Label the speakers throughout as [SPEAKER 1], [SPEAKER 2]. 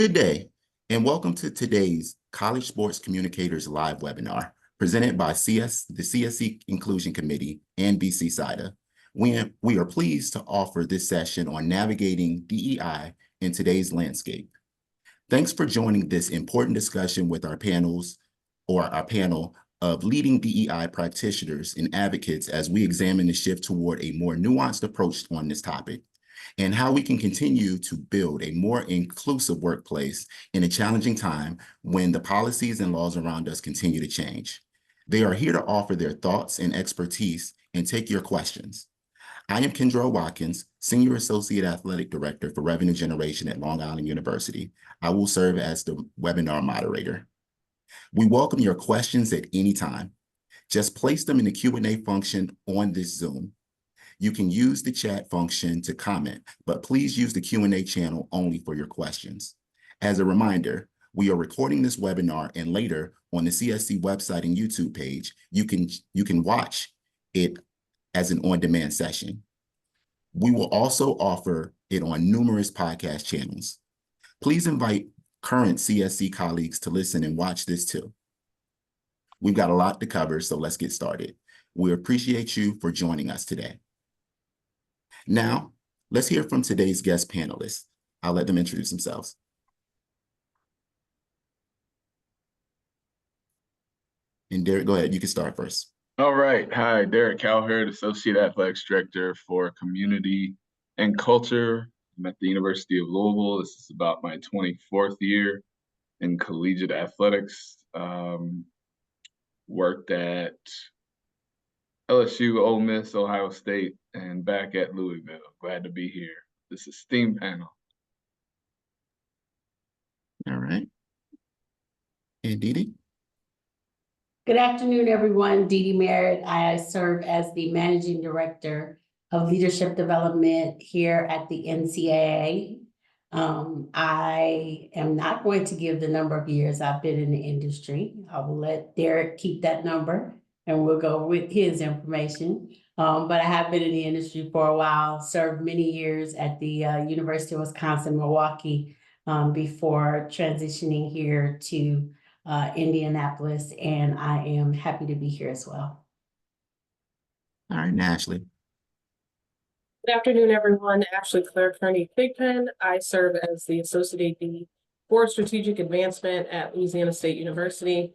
[SPEAKER 1] Good day, and welcome to today's College Sports Communicators Live webinar presented by the CSC Inclusion Committee and BC-SIDA. We are pleased to offer this session on navigating DEI in today's landscape. Thanks for joining this important discussion with our panel of leading DEI practitioners and advocates as we examine the shift toward a more nuanced approach on this topic, and how we can continue to build a more inclusive workplace in a challenging time when the policies and laws around us continue to change. They are here to offer their thoughts and expertise and take your questions. I am Kendra Watkins, Senior Associate Athletic Director for Revenue Generation at Long Island University. I will serve as the webinar moderator. We welcome your questions at any time. Just place them in the Q&A function on this Zoom. You can use the chat function to comment, but please use the Q&A channel only for your questions. As a reminder, we are recording this webinar, and later on the CSC website and YouTube page, you can watch it as an on-demand session. We will also offer it on numerous podcast channels. Please invite current CSC colleagues to listen and watch this too. We've got a lot to cover, so let's get started. We appreciate you for joining us today. Now, let's hear from today's guest panelists. I'll let them introduce themselves. And Derek, go ahead. You can start first.
[SPEAKER 2] All right. Hi, Derek Cowherd, Associate Athletics Director for Community and Culture. I'm at the University of Louisville. This is about my 24th year in collegiate athletics. Worked at LSU, Ole Miss, Ohio State, and back at Louisville. Glad to be here. This is STEAM panel.
[SPEAKER 1] All right. And Didi?
[SPEAKER 3] Good afternoon, everyone. Didi Merritt. I serve as the Managing Director of Leadership Development here at the NCAA. I am not going to give the number of years I've been in the industry. I will let Derek keep that number, and we'll go with his information. But I have been in the industry for a while, served many years at the University of Wisconsin-Milwaukee before transitioning here to Indianapolis, and I am happy to be here as well.
[SPEAKER 1] All right, Ashley.
[SPEAKER 4] Good afternoon, everyone. Ashley Claire Kearney-Thigpen. I serve as the Associate AD for Strategic Advancement at Louisiana State University.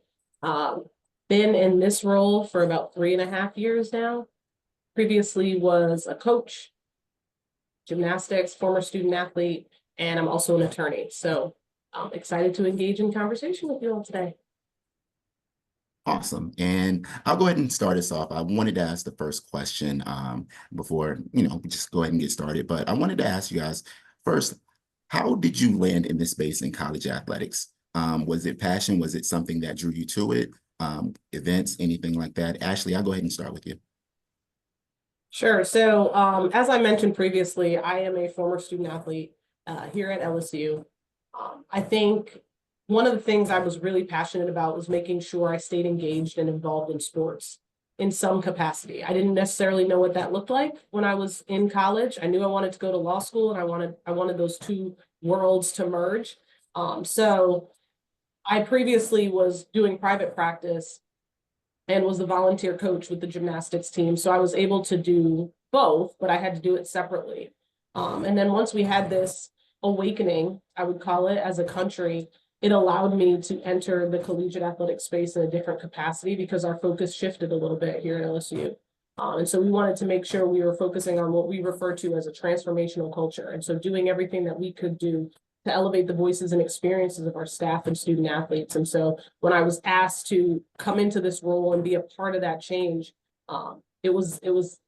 [SPEAKER 4] Been in this role for about 3.5 years now. Previously was a coach, gymnastics, former student athlete, and I'm also an attorney. So I'm excited to engage in conversation with you all today.
[SPEAKER 1] Awesome. And I'll go ahead and start us off. I wanted to ask the first question before, just go ahead and get started. But I wanted to ask you guys first, how did you land in this space in college athletics? Was it passion? Was it something that drew you to it? Events, anything like that? Ashley, I'll go ahead and start with you.
[SPEAKER 4] Sure. So as I mentioned previously, I am a former student athlete here at LSU. I think one of the things I was really passionate about was making sure I stayed engaged and involved in sports in some capacity. I didn't necessarily know what that looked like when I was in college. I knew I wanted to go to law school, and I wanted those two worlds to merge. So I previously was doing private practice and was the volunteer coach with the gymnastics team. So I was able to do both, but I had to do it separately. And then once we had this awakening, I would call it, as a country, it allowed me to enter the collegiate athletic space in a different capacity because our focus shifted a little bit here at LSU. And so we wanted to make sure we were focusing on what we refer to as a transformational culture. And so doing everything that we could do to elevate the voices and experiences of our staff and student athletes. And so when I was asked to come into this role and be a part of that change, it was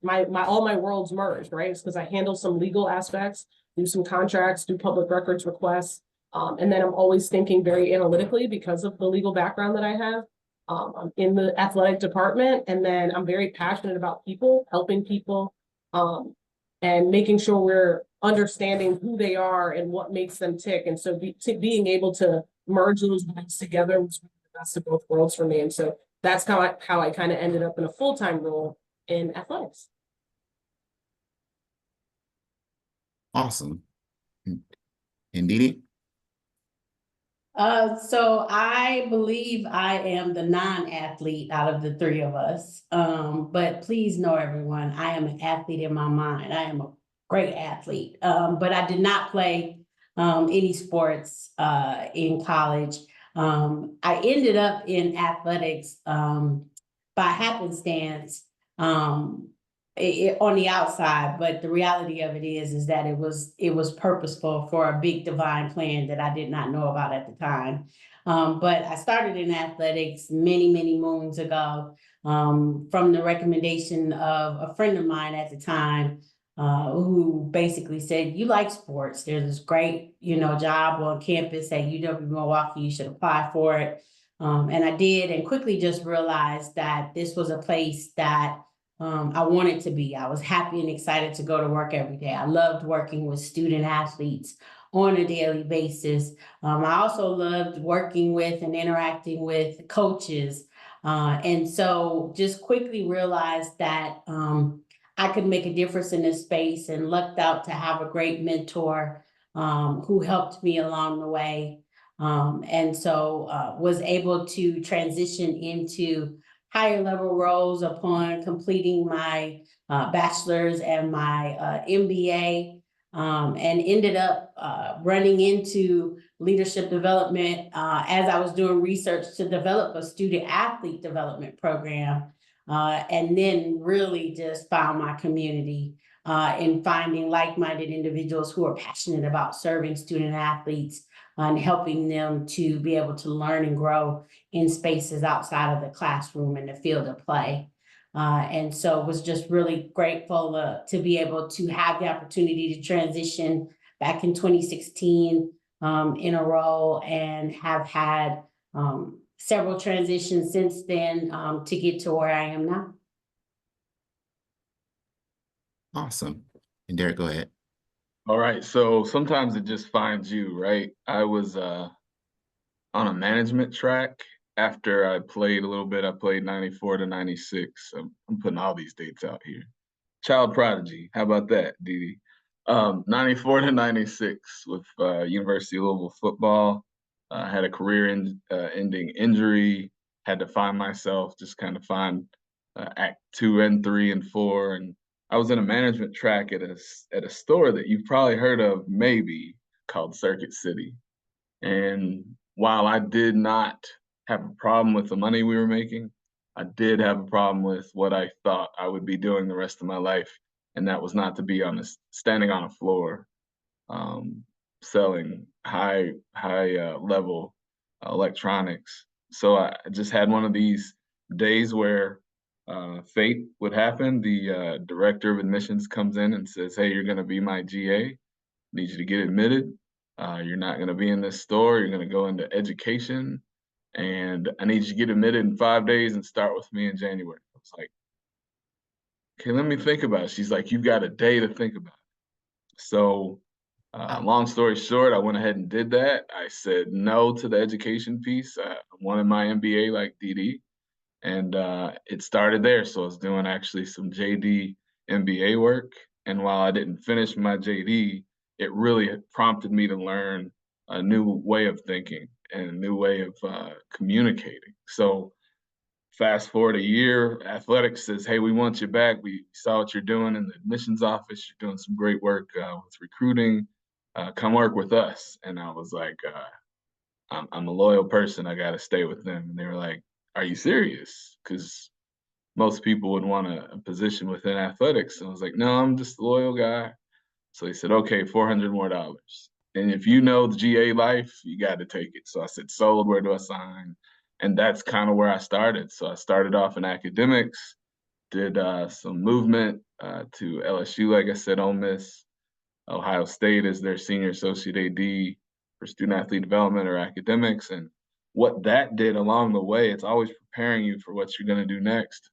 [SPEAKER 4] all my worlds merged, right? It's because I handle some legal aspects, do some contracts, do public records requests. And then I'm always thinking very analytically because of the legal background that I have. I'm in the athletic department, and then I'm very passionate about people, helping people, and making sure we're understanding who they are and what makes them tick. And so being able to merge those worlds together was the best of both worlds for me. And so that's how I kind of ended up in a full-time role in athletics.
[SPEAKER 1] Awesome. And Didi?
[SPEAKER 3] So I believe I am the non-athlete out of the three of us. But please know everyone, I am an athlete in my mind. I am a great athlete. But I did not play any sports in college. I ended up in athletics by happenstance. Um, on the outside, but the reality of it is that it was purposeful for a big divine plan that I did not know about at the time. But I started in athletics many moons ago, from the recommendation of a friend of mine at the time, who basically said, "You like sports? There's this great, job on campus at UW-Milwaukee. You should apply for it." And I did, and quickly just realized that this was a place that I wanted to be. I was happy and excited to go to work every day. I loved working with student athletes on a daily basis. I also loved working with and interacting with coaches. And so just quickly realized that I could make a difference in this space, and lucked out to have a great mentor who helped me along the way. And so was able to transition into higher level roles upon completing my bachelor's and my MBA, and ended up running into leadership development as I was doing research to develop a student athlete development program, and then really just found my community in finding like-minded individuals who are passionate about serving student athletes and helping them to be able to learn and grow in spaces outside of the classroom and the field of play. And so was just really grateful to be able to have the opportunity to transition back in 2016 in a role, and have had several transitions since then to get to where I am now.
[SPEAKER 1] Awesome. And Derek, go ahead.
[SPEAKER 2] All right, so sometimes it just finds you, right? I was on a management track after I played a little bit. I played 94 to 96. I'm putting all these dates out here. Child prodigy, how about that, Dee Dee? 94 to 96 with University of Louisville football. Had a career-ending injury, had to find myself, just kind of find act 2 and 3 and 4, and I was in a management track at a store that you've probably heard of, maybe, called Circuit City. And while I did not have a problem with the money we were making, I did have a problem with what I thought I would be doing the rest of my life, and that was not to be standing on a floor, selling high level electronics. So I just had one of these days where fate would happen. The director of admissions comes in and says, "Hey, you're going to be my GA. Need you to get admitted. You're not going to be in this store. You're going to go into education, and I need you to get admitted in 5 days and start with me in January." I was like, "Okay, let me think about it." She's like, "You've got a day to think about it." So long story short, I went ahead and did that. I said no to the education piece. I wanted my MBA like DD, and it started there. So I was doing actually some JD MBA work, and while I didn't finish my JD, it really prompted me to learn a new way of thinking and a new way of communicating. So fast forward a year, athletics says, "Hey, we want you back. We saw what you're doing in the admissions office. You're doing some great work with recruiting. Come work with us." And I was like, I'm a loyal person. I got to stay with them. And they were like, "Are you serious?" Because most people would want a position within athletics. And I was like, "No, I'm just a loyal guy." So they said, "Okay, $400 more. And if you know the GA life, you got to take it." So I said, "Sold, where do I sign?" And that's kind of where I started. So I started off in academics, did some movement to LSU, like I said, Ole Miss, Ohio State as their senior associate AD for student athlete development or academics. And what that did along the way, it's always preparing you for what you're going to do next.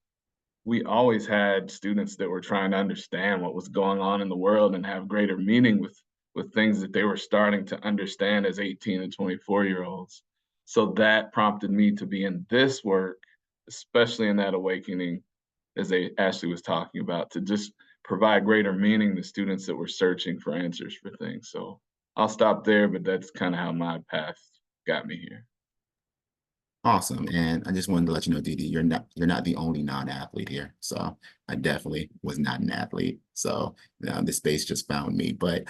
[SPEAKER 2] We always had students that were trying to understand what was going on in the world and have greater meaning with things that they were starting to understand as 18 and 24-year-olds. So that prompted me to be in this work, especially in that awakening, as Ashley was talking about, to just provide greater meaning to students that were searching for answers for things. So I'll stop there, but that's kind of how my path got me here.
[SPEAKER 1] Awesome. And I just wanted to let you know, Didi, you're not the only non-athlete here. So I definitely was not an athlete. So this space just found me. But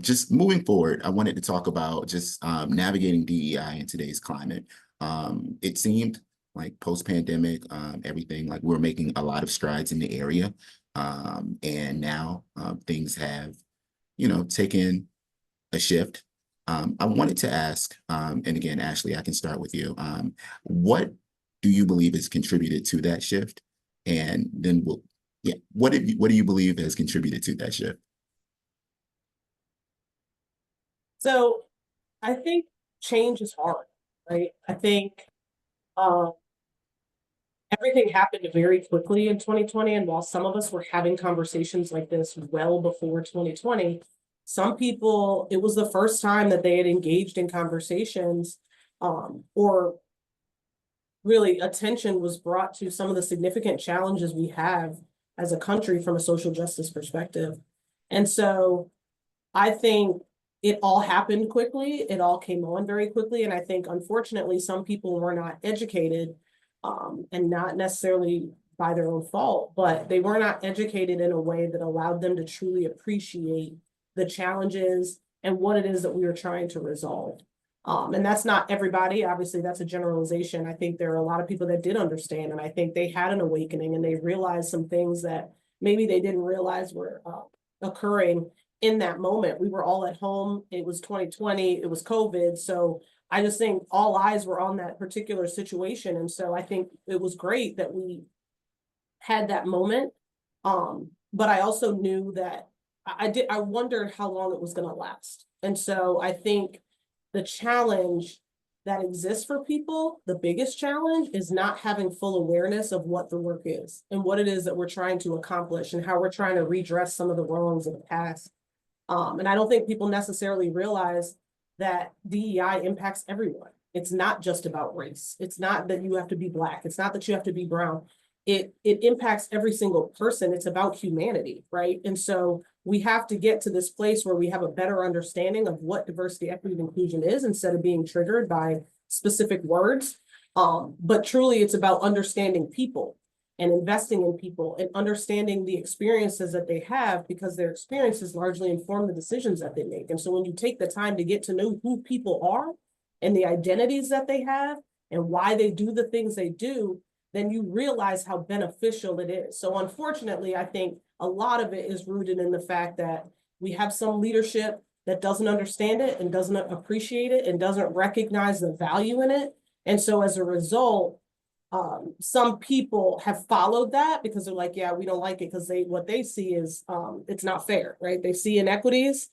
[SPEAKER 1] just moving forward, I wanted to talk about just navigating DEI in today's climate. It seemed like post-pandemic, everything, like we're making a lot of strides in the area. And now things have, taken a shift. I wanted to ask, and again, Ashley, I can start with you. What do you believe has contributed to that shift? And then what do you believe has contributed to that shift?
[SPEAKER 4] So I think change is hard, right? I think everything happened very quickly in 2020. And while some of us were having conversations like this well before 2020, some people, it was the first time that they had engaged in conversations or really attention was brought to some of the significant challenges we have as a country from a social justice perspective. And so I think it all happened quickly. It all came on very quickly. And I think, unfortunately, some people were not educated and not necessarily by their own fault, but they were not educated in a way that allowed them to truly appreciate the challenges and what it is that we are trying to resolve. And that's not everybody. Obviously, that's a generalization. I think there are a lot of people that did understand, and I think they had an awakening and they realized some things that maybe they didn't realize were occurring in that moment. We were all at home. It was 2020. It was COVID. So I just think all eyes were on that particular situation. And so I think it was great that we had that moment. But I also knew that I wondered how long it was going to last. And so I think the challenge that exists for people, the biggest challenge is not having full awareness of what the work is and what it is that we're trying to accomplish and how we're trying to redress some of the wrongs of the past. And I don't think people necessarily realize that DEI impacts everyone. It's not just about race. It's not that you have to be Black. It's not that you have to be brown. It impacts every single person. It's about humanity, right? And so we have to get to this place where we have a better understanding of what diversity, equity, and inclusion is instead of being triggered by specific words. But truly, it's about understanding people and investing in people and understanding the experiences that they have, because their experiences largely inform the decisions that they make. And so when you take the time to get to know who people are and the identities that they have and why they do the things they do, then you realize how beneficial it is. So unfortunately, I think a lot of it is rooted in the fact that we have some leadership that doesn't understand it and doesn't appreciate it and doesn't recognize the value in it. And so as a result, some people have followed that because they're like, yeah, we don't like it because what they see is it's not fair, right? They see inequities,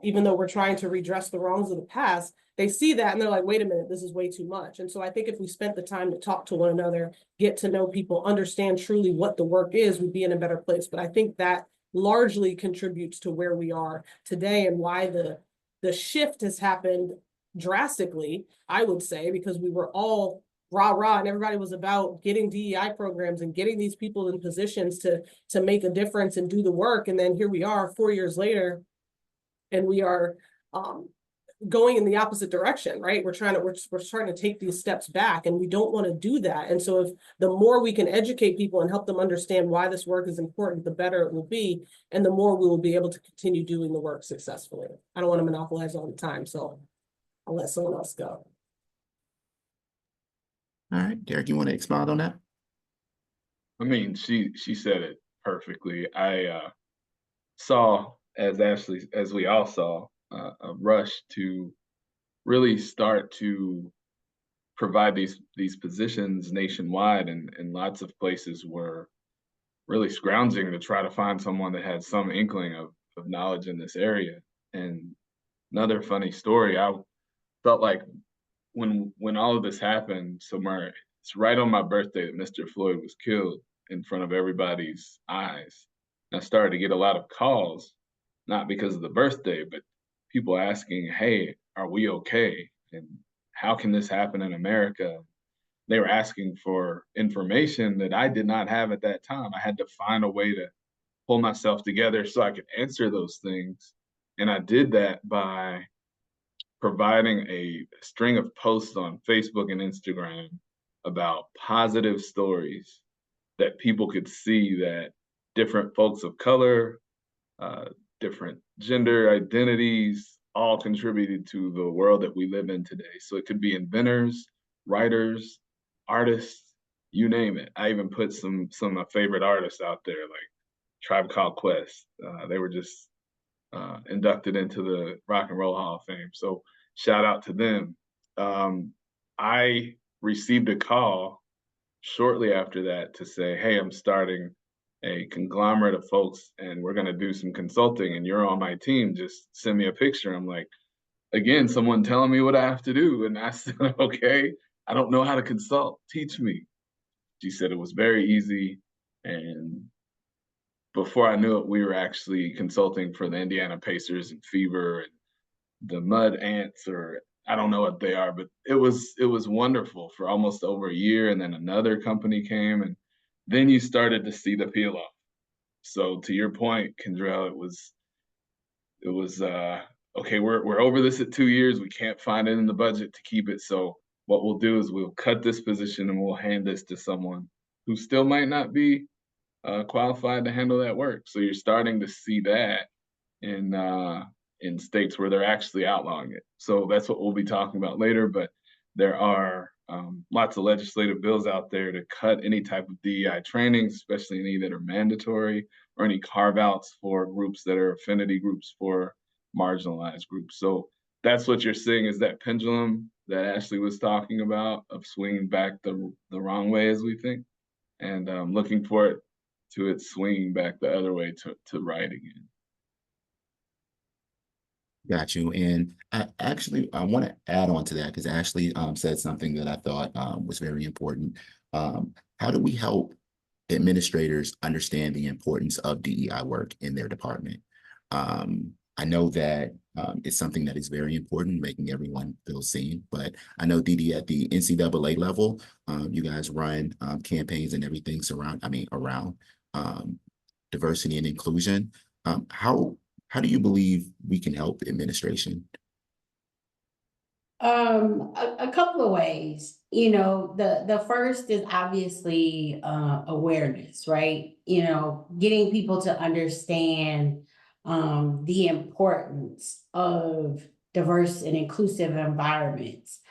[SPEAKER 4] even though we're trying to redress the wrongs of the past. They see that and they're like, wait a minute, this is way too much. And so I think if we spent the time to talk to one another, get to know people, understand truly what the work is, we'd be in a better place. But I think that largely contributes to where we are today and why the shift has happened drastically, I would say, because we were all rah, and everybody was about getting DEI programs and getting these people in positions to make a difference and do the work. And then here we are 4 years later, and we are going in the opposite direction, right? We're trying to take these steps back, and we don't want to do that. And so if the more we can educate people and help them understand why this work is important, the better it will be, and the more we will be able to continue doing the work successfully. I don't want to monopolize all the time, so I'll let someone else go.
[SPEAKER 1] All right, Derek, you want to expound on that?
[SPEAKER 2] I mean, she said it perfectly. I saw, as we all saw, a rush to really start to provide these positions nationwide, and lots of places were really scrounging to try to find someone that had some inkling of knowledge in this area. And another funny story, I felt like when all of this happened, it's right on my birthday that Mr. Floyd was killed in front of everybody's eyes. And I started to get a lot of calls, not because of the birthday, but people asking, hey, are we okay? And how can this happen in America? They were asking for information that I did not have at that time. I had to find a way to pull myself together so I could answer those things. And I did that by providing a string of posts on Facebook and Instagram about positive stories that people could see that different folks of color, different gender identities, all contributed to the world that we live in today. So it could be inventors, writers, artists, you name it. I even put some of my favorite artists out there, like Tribe Called Quest. They were just inducted into the Rock and Roll Hall of Fame. So shout out to them. I received a call shortly after that to say, hey, I'm starting a conglomerate of folks and we're going to do some consulting and you're on my team. Just send me a picture. I'm like, again, someone telling me what I have to do. And I said, okay, I don't know how to consult. Teach me. She said it was very easy. And before I knew it, we were actually consulting for the Indiana Pacers and Fever and the Mud Ants, or I don't know what they are, but it was wonderful for almost over a year. And then another company came, and then you started to see the peel off. So to your point, Kendrell, it was okay, we're over this at 2 years. We can't find it in the budget to keep it. So what we'll do is we'll cut this position and we'll hand this to someone who still might not be qualified to handle that work. So you're starting to see that in states where they're actually outlawing it. So that's what we'll be talking about later. But there are lots of legislative bills out there to cut any type of DEI trainings, especially any that are mandatory, or any carve-outs for groups that are affinity groups for marginalized groups. So that's what you're seeing, is that pendulum that Ashley was talking about of swinging back the wrong way, as we think, and looking for it to it swinging back the other way to right again.
[SPEAKER 1] Got you. And I want to add on to that because Ashley said something that I thought was very important. How do we help administrators understand the importance of DEI work in their department? I know that it's something that is very important, making everyone feel seen, but I know DD at the NCAA level, you guys run campaigns and everything around diversity and inclusion. How do you believe we can help administration?
[SPEAKER 3] A couple of ways. The first is obviously awareness, right? Getting people to understand the importance of diverse and inclusive environments.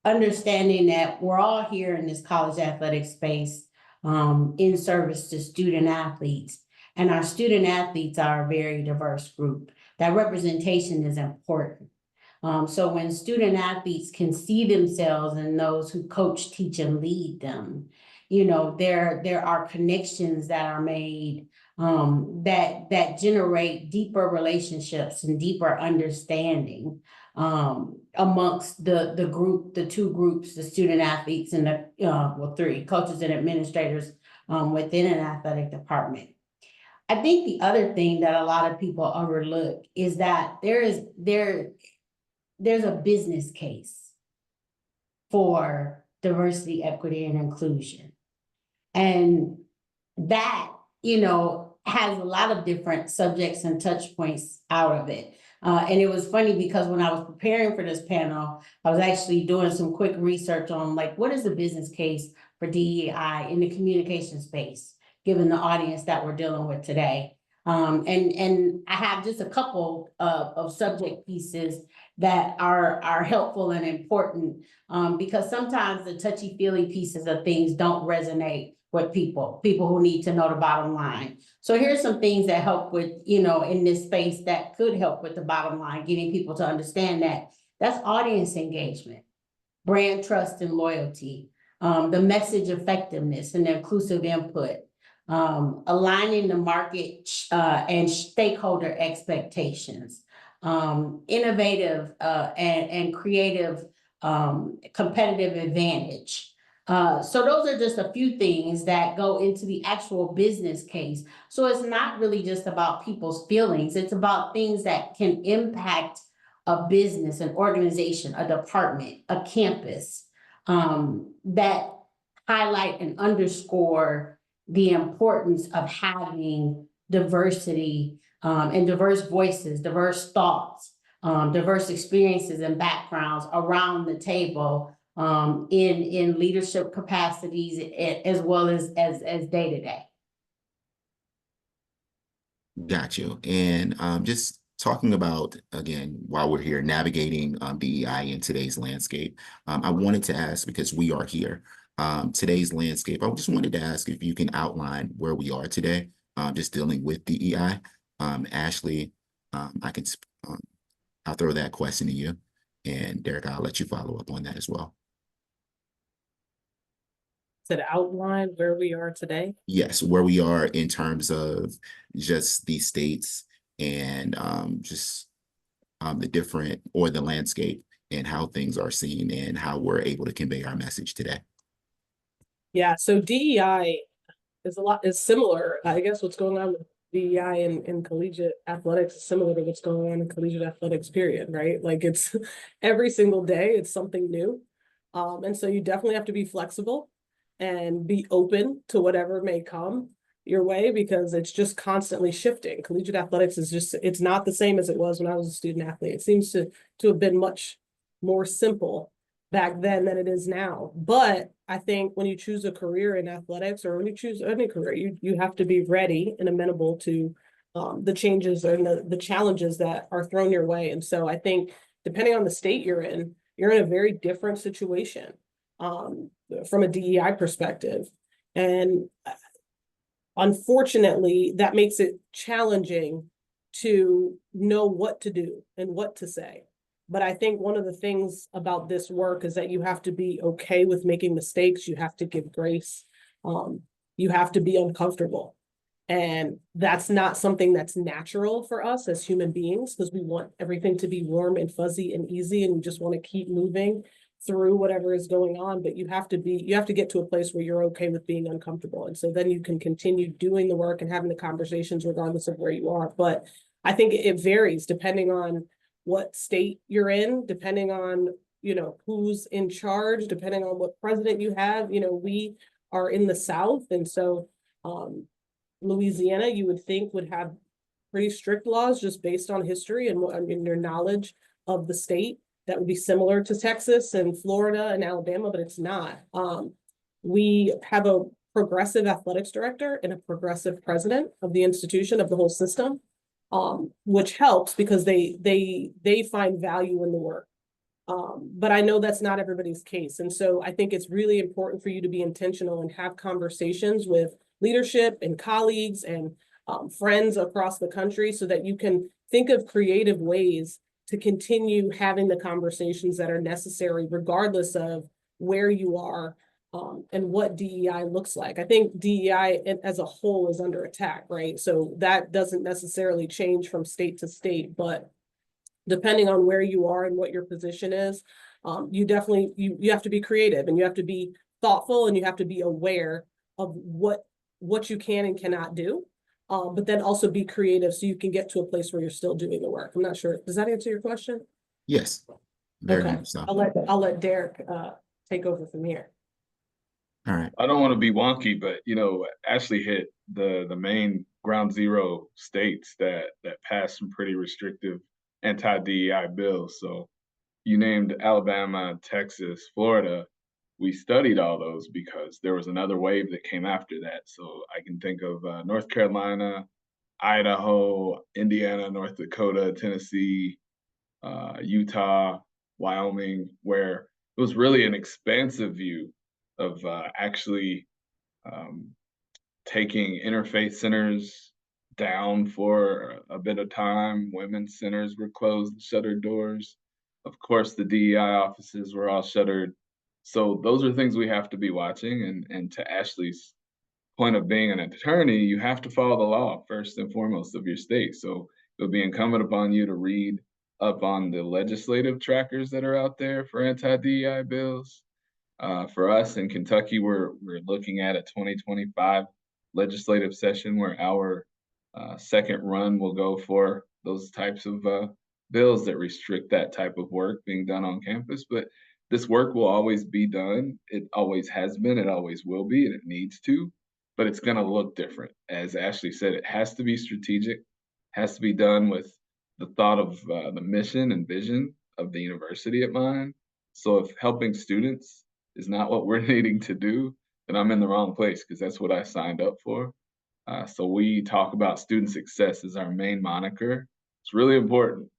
[SPEAKER 3] Understanding that we're all here in this college athletic space in service to student athletes. And our student athletes are a very diverse group. That representation is important. So when student athletes can see themselves in those who coach, teach, and lead them, there are connections that are made that generate deeper relationships and deeper understanding amongst the two groups, the student athletes and the three coaches and administrators within an athletic department. I think the other thing that a lot of people overlook is that there's a business case for diversity, equity, and inclusion. And that, has a lot of different subjects and touch points out of it. And it was funny because when I was preparing for this panel, I was actually doing some quick research on what is the business case for DEI in the communication space, given the audience that we're dealing with today. And I have just a couple of subject pieces that are helpful and important because sometimes the touchy-feely pieces of things don't resonate with people who need to know the bottom line. So here's some things that help with, in this space that could help with the bottom line, getting people to understand that. That's audience engagement, brand trust and loyalty, the message effectiveness and inclusive input, aligning the market and stakeholder expectations, innovative and creative competitive advantage. So those are just a few things that go into the actual business case. So it's not really just about people's feelings. It's about things that can impact a business, an organization, a department, a campus, that highlight and underscore the importance of having diversity and diverse voices, diverse thoughts, diverse experiences and backgrounds around the table in leadership capacities as well as day to day.
[SPEAKER 1] Got you. And just talking about, again, while we're here, navigating DEI in today's landscape, I wanted to ask, because we are here, today's landscape, I just wanted to ask if you can outline where we are today, just dealing with DEI. Ashley, I'll throw that question to you. And Derek, I'll let you follow up on that as well.
[SPEAKER 4] To outline where we are today?
[SPEAKER 1] Yes, where we are in terms of just the states and just the different, or the landscape, and how things are seen and how we're able to convey our message today.
[SPEAKER 4] Yeah, so DEI is similar. I guess what's going on with DEI in collegiate athletics is similar to what's going on in collegiate athletics, period, right? Like, it's every single day, it's something new. And so you definitely have to be flexible and be open to whatever may come your way, because it's just constantly shifting. Collegiate athletics is just, it's not the same as it was when I was a student athlete. It seems to have been much more simple back then than it is now. But I think when you choose a career in athletics, or when you choose any career, you have to be ready and amenable to the changes and the challenges that are thrown your way. And so I think depending on the state you're in a very different situation from a DEI perspective. And unfortunately, that makes it challenging to know what to do and what to say. But I think one of the things about this work is that you have to be okay with making mistakes. You have to give grace. You have to be uncomfortable. And that's not something that's natural for us as human beings, because we want everything to be warm and fuzzy and easy, and we just want to keep moving through whatever is going on. But you have to get to a place where you're okay with being uncomfortable. And so then you can continue doing the work and having the conversations regardless of where you are. But I think it varies depending on what state you're in, depending on, who's in charge, depending on what president you have. We are in the South. And so Louisiana, you would think, would have pretty strict laws just based on history and your knowledge of the state. That would be similar to Texas and Florida and Alabama, but it's not. We have a progressive athletics director and a progressive president of the institution, of the whole system, which helps because they find value in the work. But I know that's not everybody's case. And so I think it's really important for you to be intentional and have conversations with leadership and colleagues and friends across the country, so that you can think of creative ways to continue having the conversations that are necessary, regardless of where you are and what DEI looks like. I think DEI as a whole is under attack, right? So that doesn't necessarily change from state to state, but depending on where you are and what your position is, you definitely, you have to be creative, and you have to be thoughtful, and you have to be aware of what you can and cannot do. But then also be creative so you can get to a place where you're still doing the work. I'm not sure. Does that answer your question?
[SPEAKER 1] Yes. Very
[SPEAKER 4] Okay.
[SPEAKER 1] much so.
[SPEAKER 4] I'll let Derek take over from here.
[SPEAKER 1] All right.
[SPEAKER 2] I don't want to be wonky, but Ashley hit the main ground zero states that passed some pretty restrictive anti-DEI bills. So you named Alabama, Texas, Florida. We studied all those because there was another wave that came after that. So I can think of North Carolina, Idaho, Indiana, North Dakota, Tennessee, Utah, Wyoming, where it was really an expansive view of actually taking interfaith centers down for a bit of time. Women's centers were closed, shuttered doors. Of course, the DEI offices were all shuttered. So those are things we have to be watching. And to Ashley's point of being an attorney, you have to follow the law first and foremost of your state. So it'll be incumbent upon you to read up on the legislative trackers that are out there for anti-DEI bills. For us in Kentucky, we're looking at a 2025 legislative session where our second run will go for those types of bills that restrict that type of work being done on campus. But this work will always be done. It always has been, it always will be, and it needs to, but it's going to look different. As Ashley said, it has to be strategic, has to be done with the thought of the mission and vision of the university at mind. So if helping students is not what we're needing to do, then I'm in the wrong place because that's what I signed up for. So we talk about student success as our main moniker. It's really important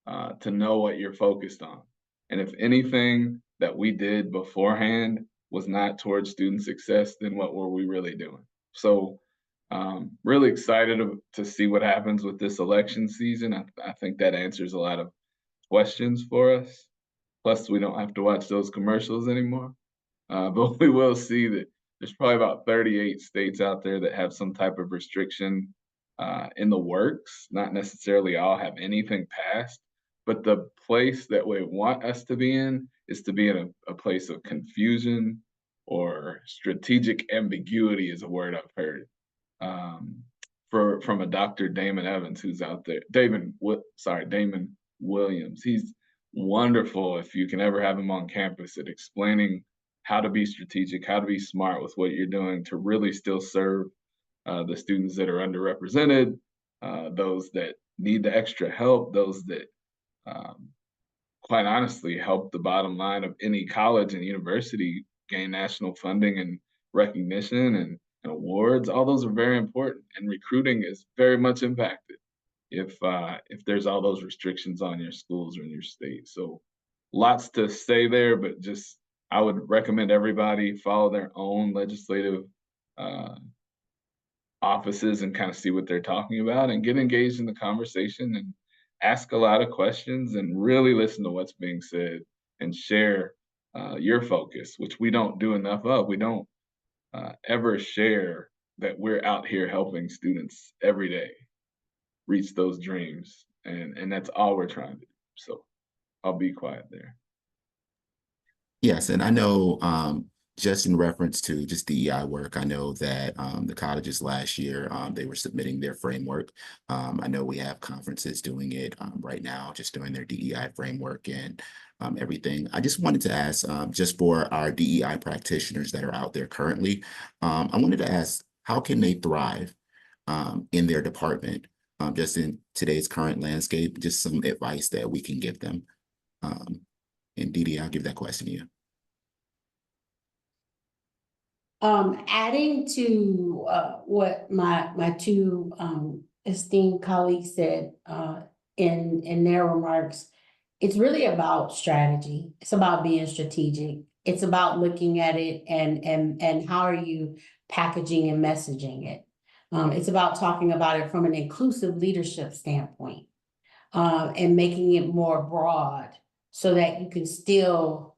[SPEAKER 2] to know what you're focused on. And if anything that we did beforehand was not towards student success, then what were we really doing? So really excited to see what happens with this election season. I think that answers a lot of questions for us. Plus, we don't have to watch those commercials anymore. But we will see that there's probably about 38 states out there that have some type of restriction in the works. Not necessarily all have anything passed, but the place that we want us to be in is to be in a place of confusion or strategic ambiguity is a word I've heard from a Dr. Damon Evans who's out there. Damon Williams. He's wonderful if you can ever have him on campus at explaining how to be strategic, how to be smart with what you're doing to really still serve the students that are underrepresented, those that need the extra help, those that quite honestly help the bottom line of any college and university gain national funding and recognition and awards. All those are very important, and recruiting is very much impacted if there's all those restrictions on your schools or in your state. So lots to say there, but just I would recommend everybody follow their own legislative offices and kind of see what they're talking about and get engaged in the conversation and ask a lot of questions and really listen to what's being said and share your focus, which we don't do enough of. We don't ever share that we're out here helping students every day reach those dreams, and that's all we're trying to do. So I'll be quiet there.
[SPEAKER 1] Yes, and I know just in reference to just DEI work, I know that the colleges last year, they were submitting their framework. I know we have conferences doing it right now, just doing their DEI framework and everything. I just wanted to ask, just for our DEI practitioners that are out there currently, I wanted to ask, how can they thrive in their department, just in today's current landscape, just some advice that we can give them. And Dee, I'll give that question to you.
[SPEAKER 3] Adding to what my two esteemed colleagues said in their remarks, it's really about strategy. It's about being strategic. It's about looking at it and how are you packaging and messaging it. It's about talking about it from an inclusive leadership standpoint and making it more broad so that you can still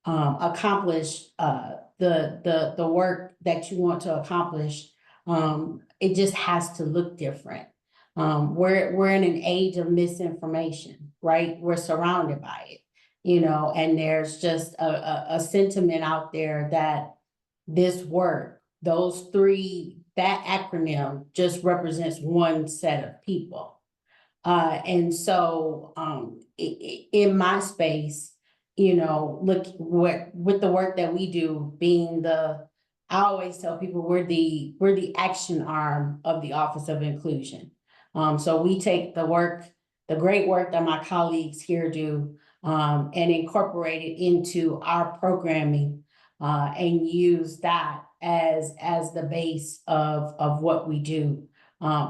[SPEAKER 3] accomplish the work that you want to accomplish. It just has to look different. We're in an age of misinformation, right? We're surrounded by it, and there's just a sentiment out there that this work, those three, that acronym just represents one set of people. And so in my space, look with the work that we do being I always tell people we're the action arm of the Office of Inclusion. So we take the great work that my colleagues here do, and incorporate it into our programming, and use that as the base of what we do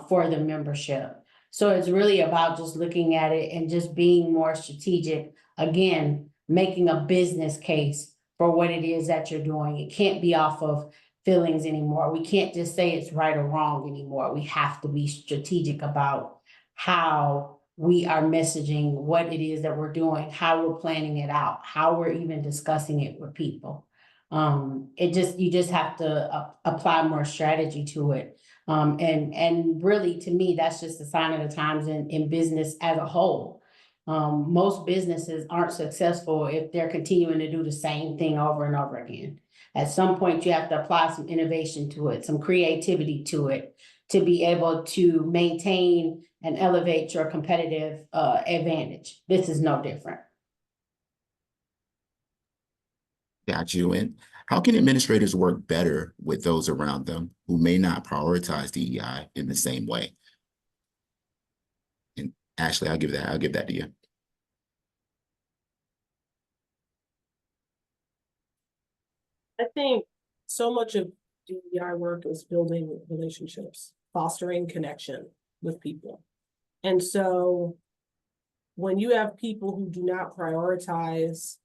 [SPEAKER 3] for the membership. So it's really about just looking at it and just being more strategic. Again, making a business case for what it is that you're doing. It can't be off of feelings anymore. We can't just say it's right or wrong anymore. We have to be strategic about how we are messaging what it is that we're doing, how we're planning it out, how we're even discussing it with people. You just have to apply more strategy to it. And really, to me, that's just a sign of the times in business as a whole. Most businesses aren't successful if they're continuing to do the same thing over and over again. At some point, you have to apply some innovation to it, some creativity to it, to be able to maintain and elevate your competitive advantage. This is no different.
[SPEAKER 1] Got you. And how can administrators work better with those around them who may not prioritize DEI in the same way? And Ashley, I'll give that to you.
[SPEAKER 4] I think so much of DEI work is building relationships, fostering connection with people. And so when you have people who do not prioritize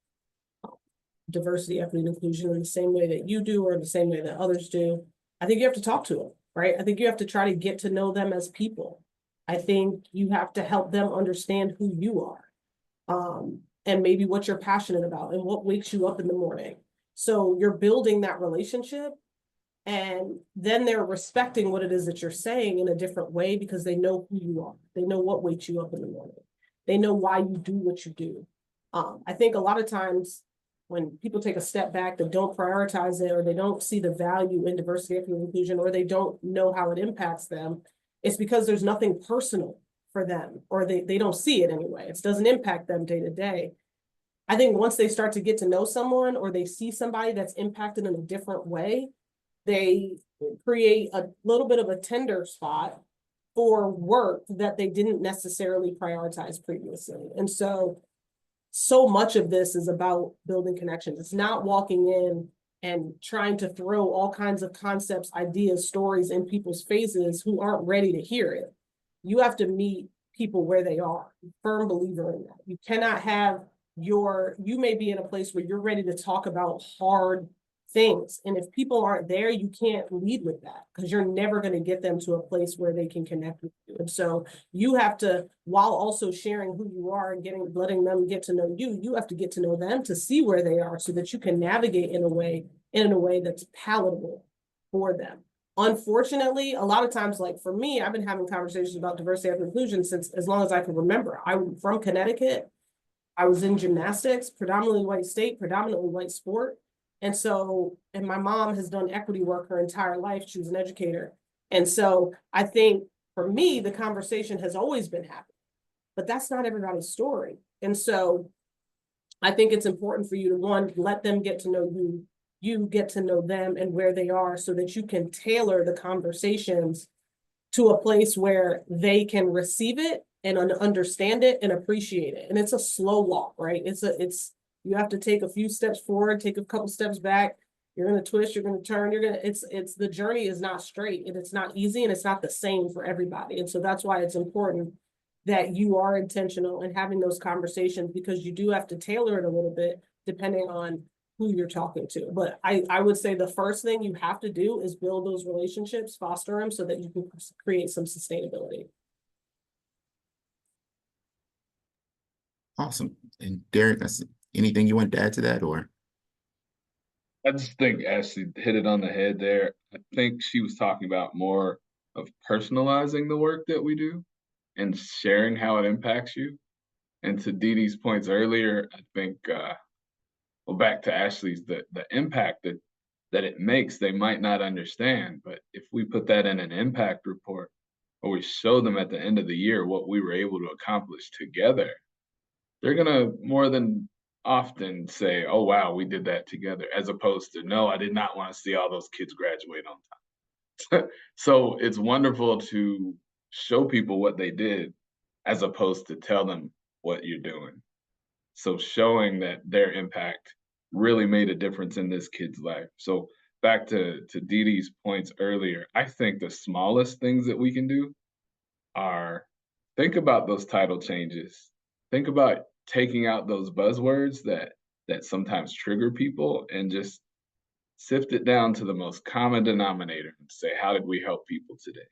[SPEAKER 4] diversity, equity, and inclusion in the same way that you do or the same way that others do, I think you have to talk to them, right? I think you have to try to get to know them as people. I think you have to help them understand who you are, and maybe what you're passionate about and what wakes you up in the morning. So you're building that relationship, and then they're respecting what it is that you're saying in a different way because they know who you are. They know what wakes you up in the morning. They know why you do what you do. I think a lot of times when people take a step back, they don't prioritize it, or they don't see the value in diversity, equity, and inclusion, or they don't know how it impacts them, it's because there's nothing personal for them, or they don't see it anyway. It doesn't impact them day to day. I think once they start to get to know someone, or they see somebody that's impacted in a different way, they create a little bit of a tender spot for work that they didn't necessarily prioritize previously. And so much of this is about building connections. It's not walking in and trying to throw all kinds of concepts, ideas, stories in people's faces who aren't ready to hear it. You have to meet people where they are. Firm believer in that. You cannot have you may be in a place where you're ready to talk about hard things. And if people aren't there, you can't lead with that, because you're never going to get them to a place where they can connect with you. And so you have to, while also sharing who you are and letting them get to know you, you have to get to know them to see where they are so that you can navigate in a way that's palatable for them. Unfortunately, a lot of times, like for me, I've been having conversations about diversity and inclusion since as long as I can remember. I'm from Connecticut. I was in gymnastics, predominantly white state, predominantly white sport. And my mom has done equity work her entire life. She was an educator. And so I think for me, the conversation has always been happening, but that's not everybody's story. And so I think it's important for you to, one, let them get to know you, you get to know them and where they are, so that you can tailor the conversations to a place where they can receive it and understand it and appreciate it. And it's a slow walk, right? You have to take a few steps forward, take a couple steps back. You're going to twist, you're going to turn, it's the journey is not straight, and it's not easy, and it's not the same for everybody. And so that's why it's important that you are intentional in having those conversations, because you do have to tailor it a little bit depending on who you're talking to. But I would say the first thing you have to do is build those relationships, foster them, so that you can create some sustainability.
[SPEAKER 1] Awesome. And Derek, anything you want to add to that, or?
[SPEAKER 2] I just think Ashley hit it on the head there. I think she was talking about more of personalizing the work that we do and sharing how it impacts you. And to Dee Dee's points earlier, I think, well, back to Ashley's, the impact that it makes, they might not understand. But if we put that in an impact report, or we show them at the end of the year what we were able to accomplish together, they're going to more than often say, oh, wow, we did that together, as opposed to, no, I did not want to see all those kids graduate on time. So it's wonderful to show people what they did, as opposed to tell them what you're doing. So showing that their impact really made a difference in this kid's life. So back to Dee Dee's points earlier, I think the smallest things that we can do are think about those title changes. Think about taking out those buzzwords that sometimes trigger people, and just sift it down to the most common denominator and say, how did we help people today?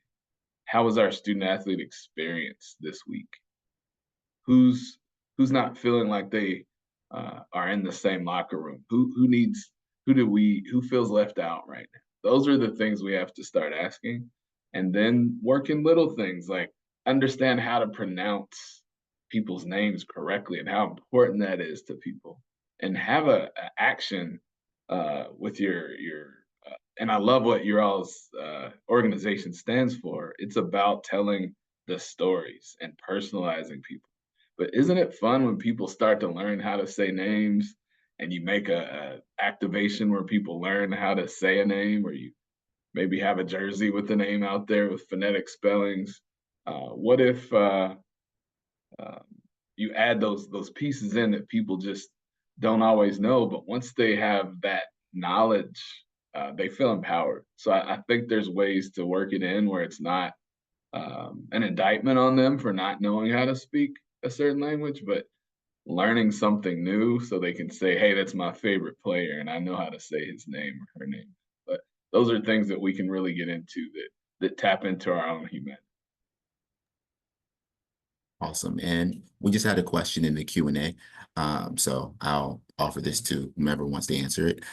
[SPEAKER 2] How was our student athlete experience this week? Who's not feeling like they are in the same locker room? Who feels left out right now? Those are the things we have to start asking, and then work in little things like understand how to pronounce people's names correctly and how important that is to people, and have a action with your and I love what your all's organization stands for. It's about telling the stories and personalizing people. But isn't it fun when people start to learn how to say names, and you make a activation where people learn how to say a name, or you maybe have a jersey with the name out there with phonetic spellings? What if you add those pieces in that people just don't always know, but once they have that knowledge, they feel empowered. So I think there's ways to work it in where it's not an indictment on them for not knowing how to speak a certain language, but learning something new so they can say, hey, that's my favorite player and I know how to say his name or her name. But those are things that we can really get into that tap into our own humanity.
[SPEAKER 1] Awesome. And we just had a question in the Q&A. So I'll offer this to whomever wants to answer it.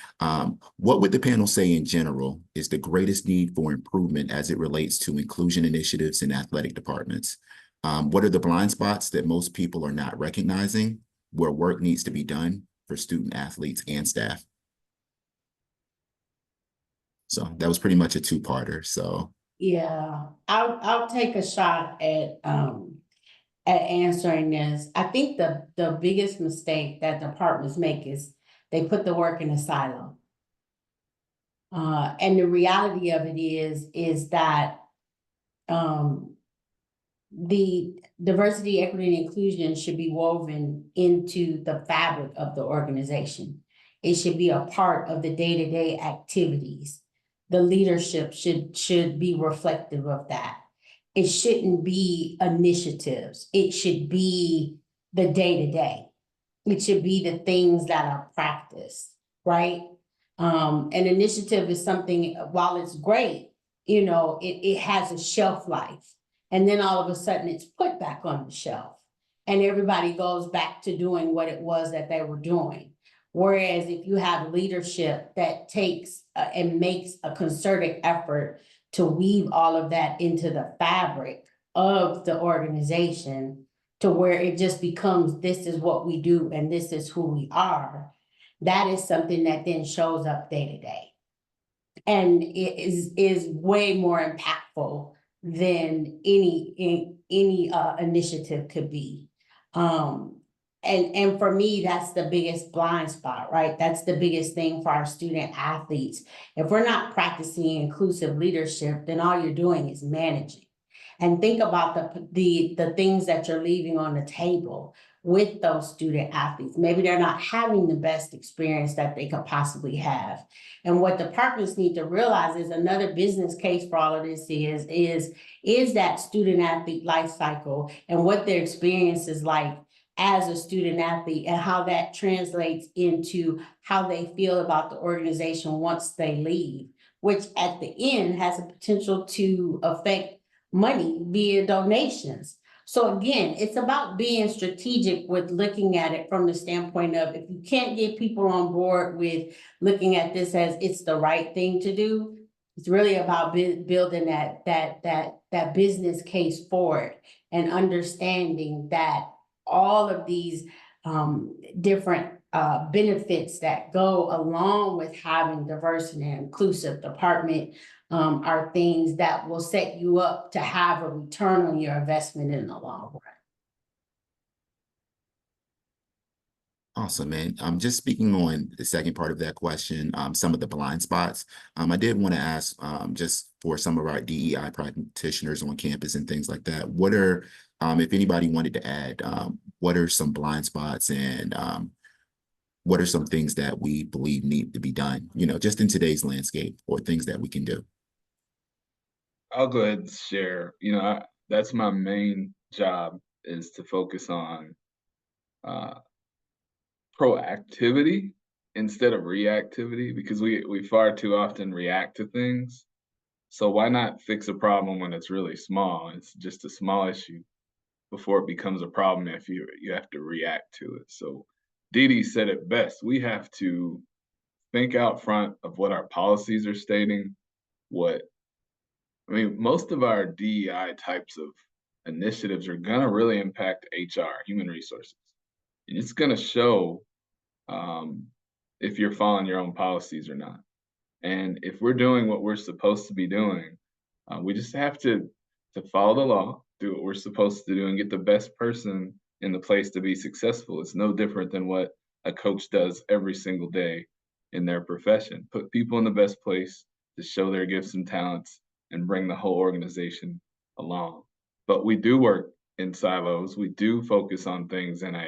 [SPEAKER 1] What would the panel say in general is the greatest need for improvement as it relates to inclusion initiatives in athletic departments? What are the blind spots that most people are not recognizing where work needs to be done for student athletes and staff? So that was pretty much a two-parter. So
[SPEAKER 3] Yeah, I'll take a shot at answering this. I think the biggest mistake that departments make is they put the work in a silo. And the reality of it is that the diversity, equity, and inclusion should be woven into the fabric of the organization. It should be a part of the day-to-day activities. The leadership should be reflective of that. It shouldn't be initiatives. It should be the day-to-day. It should be the things that are practiced, right? An initiative is something, while it's great, it has a shelf life. And then all of a sudden it's put back on the shelf. And everybody goes back to doing what it was that they were doing. Whereas if you have leadership that takes and makes a concerted effort to weave all of that into the fabric of the organization to where it just becomes, this is what we do and this is who we are, that is something that then shows up day to day. And it is way more impactful than any initiative could be. And for me, that's the biggest blind spot, right? That's the biggest thing for our student athletes. If we're not practicing inclusive leadership, then all you're doing is managing. And think about the things that you're leaving on the table with those student athletes. Maybe they're not having the best experience that they could possibly have. And what departments need to realize is another business case for all of this is that student athlete life cycle and what their experience is like as a student athlete and how that translates into how they feel about the organization once they leave, which at the end has a potential to affect money via donations. So again, it's about being strategic with looking at it from the standpoint of if you can't get people on board with looking at this as it's the right thing to do, it's really about building that business case forward and understanding that all of these different benefits that go along with having diverse and inclusive department are things that will set you up to have a return on your investment in the long run.
[SPEAKER 1] awesome. And just speaking on the second part of that question, some of the blind spots, I did want to ask just for some of our DEI practitioners on campus and things like that, what are, if anybody wanted to add, what are some blind spots and what are some things that we believe need to be done, just in today's landscape or things that we can do?
[SPEAKER 2] I'll go ahead and share. That's my main job, is to focus on proactivity instead of reactivity, because we far too often react to things. So why not fix a problem when it's really small? It's just a small issue before it becomes a problem if you have to react to it. So Dee said it best. We have to think out front of what our policies are stating. Most of our DEI types of initiatives are going to really impact HR, human resources. And it's going to show if you're following your own policies or not. And if we're doing what we're supposed to be doing, we just have to follow the law, do what we're supposed to do, and get the best person in the place to be successful. It's no different than what a coach does every single day in their profession. Put people in the best place to show their gifts and talents and bring the whole organization along. But we do work in silos. We do focus on things in a,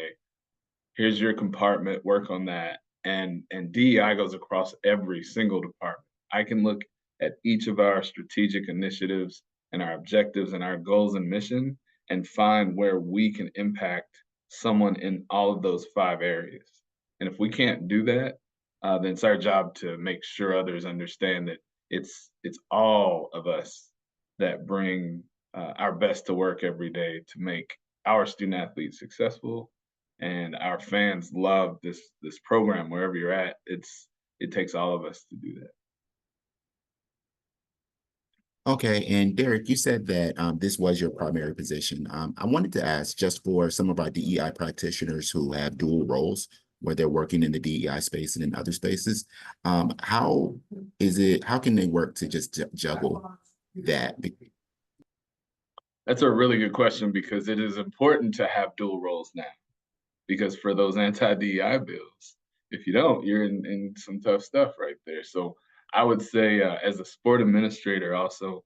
[SPEAKER 2] here's your compartment, work on that. And DEI goes across every single department. I can look at each of our strategic initiatives and our objectives and our goals and mission and find where we can impact someone in all of those 5 areas. And if we can't do that, then it's our job to make sure others understand that it's all of us that bring our best to work every day to make our student athletes successful, and our fans love this program wherever you're at. It takes all of us to do that.
[SPEAKER 1] Okay, and Derek, you said that this was your primary position. I wanted to ask, just for some of our DEI practitioners who have dual roles, where they're working in the DEI space and in other spaces, how can they work to just juggle that?
[SPEAKER 2] That's a really good question, because it is important to have dual roles now. Because for those anti-DEI bills, if you don't, you're in some tough stuff right there. So I would say, as a sport administrator also,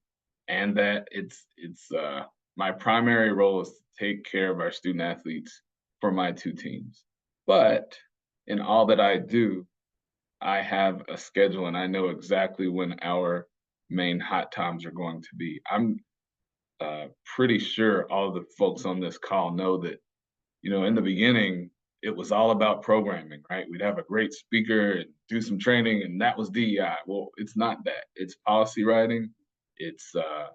[SPEAKER 2] and that it's my primary role is to take care of our student athletes for my 2 teams. But in all that I do, I have a schedule and I know exactly when our main hot times are going to be. I'm pretty sure all the folks on this call know that, in the beginning, it was all about programming, right? We'd have a great speaker and do some training, and that was DEI. Well, it's not that. It's policy writing. It's a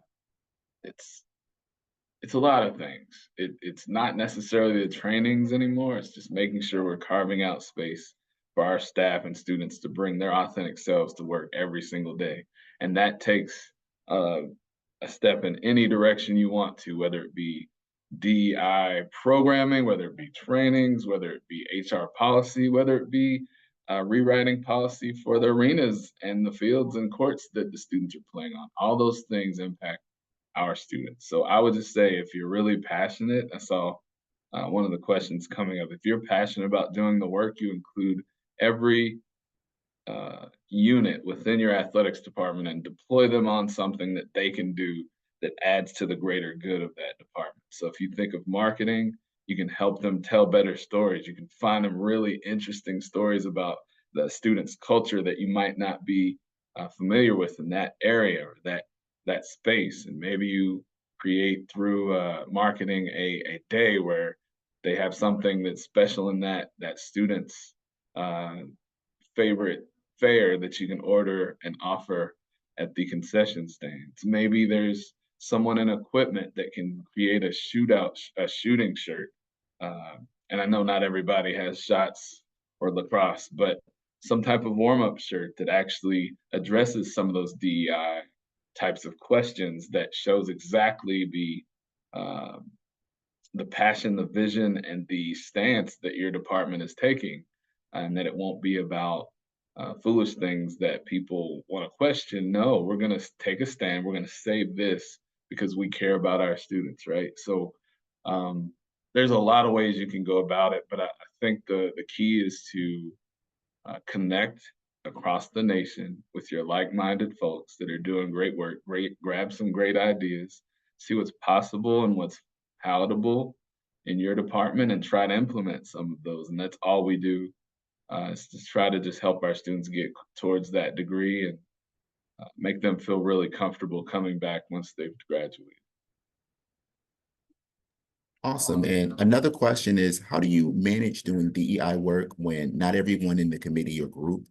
[SPEAKER 2] lot of things. It's not necessarily the trainings anymore. It's just making sure we're carving out space for our staff and students to bring their authentic selves to work every single day. And that takes a step in any direction you want to, whether it be DEI programming, whether it be trainings, whether it be HR policy, whether it be rewriting policy for the arenas and the fields and courts that the students are playing on. All those things impact our students. So I would just say, if you're really passionate, I saw one of the questions coming up. If you're passionate about doing the work, you include every unit within your athletics department and deploy them on something that they can do that adds to the greater good of that department. So if you think of marketing, you can help them tell better stories. You can find them really interesting stories about the student's culture that you might not be familiar with in that area or that space. And maybe you create through marketing a day where they have something that's special in that student's favorite fare that you can order and offer at the concession stands. Maybe there's someone in equipment that can create a shooting shirt. And I know not everybody has shots or lacrosse, but some type of warm-up shirt that actually addresses some of those DEI types of questions, that shows exactly the passion, the vision, and the stance that your department is taking, and that it won't be about foolish things that people want to question. No, we're going to take a stand. We're going to say this because we care about our students, right? So there's a lot of ways you can go about it, but I think the key is to connect across the nation with your like-minded folks that are doing great work. Grab some great ideas, see what's possible and what's palatable in your department, and try to implement some of those. And that's all we do. Is to try to just help our students get towards that degree and make them feel really comfortable coming back once they've graduated.
[SPEAKER 1] Awesome. And another question is, how do you manage doing DEI work when not everyone in the committee or group